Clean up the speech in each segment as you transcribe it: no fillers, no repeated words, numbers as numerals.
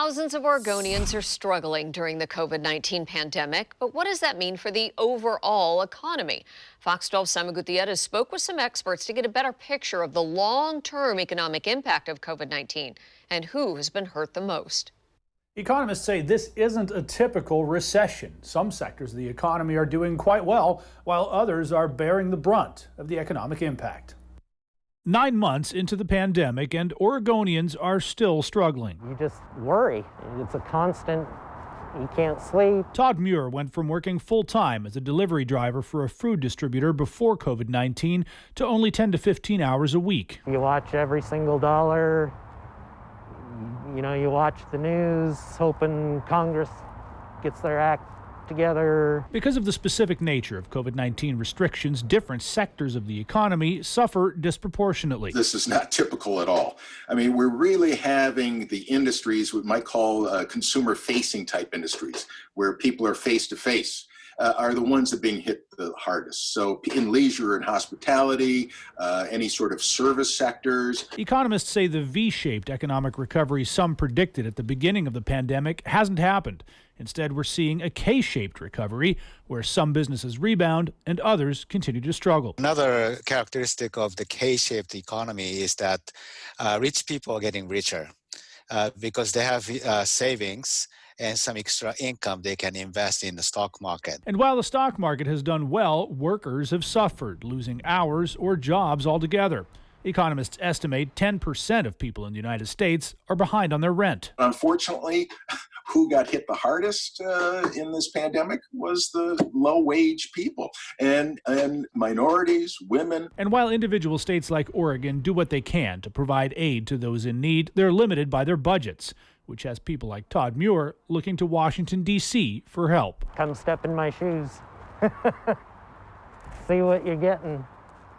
Thousands of Oregonians are struggling during the COVID-19 pandemic, but what does that mean for the overall economy? Fox 12's Simon Gutierrez spoke with some experts to get a better picture of the long-term economic impact of COVID-19 and who has been hurt the most. Economists say this isn't a typical recession. Some sectors of the economy are doing quite well, while others are bearing the brunt of the economic impact. 9 months into the pandemic, and Oregonians are still struggling. You just worry. It's a constant, you can't sleep. Todd Muir went from working full-time as a delivery driver for a food distributor before COVID-19 to only 10 to 15 hours a week. You watch every single dollar. You watch the news, hoping Congress gets their act together. Because of the specific nature of COVID-19 restrictions, different sectors of the economy suffer disproportionately. This is not typical at all. I mean, we're really having the industries we might call consumer-facing type industries, where people are face-to-face, are the ones that are being hit the hardest. So in leisure and hospitality, any sort of service sectors. Economists say the V-shaped economic recovery some predicted at the beginning of the pandemic hasn't happened. Instead, we're seeing a K-shaped recovery where some businesses rebound and others continue to struggle. Another characteristic of the K-shaped economy is that rich people are getting richer because they have savings and some extra income they can invest in the stock market. And while the stock market has done well, workers have suffered, losing hours or jobs altogether. Economists estimate 10% of people in the United States are behind on their rent. Unfortunately, who got hit the hardest in this pandemic was the low-wage people and minorities, women. And while individual states like Oregon do what they can to provide aid to those in need, they're limited by their budgets, which has people like Todd Muir looking to Washington, D.C. for help. Come step in my shoes. See what you're getting,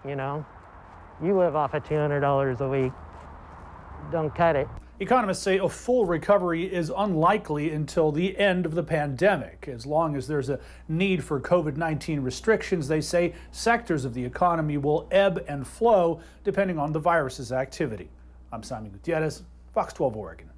You live off of $200 a week. Don't cut it. Economists say a full recovery is unlikely until the end of the pandemic. As long as there's a need for COVID-19 restrictions, they say sectors of the economy will ebb and flow depending on the virus's activity. I'm Simon Gutierrez, Fox 12 Oregon.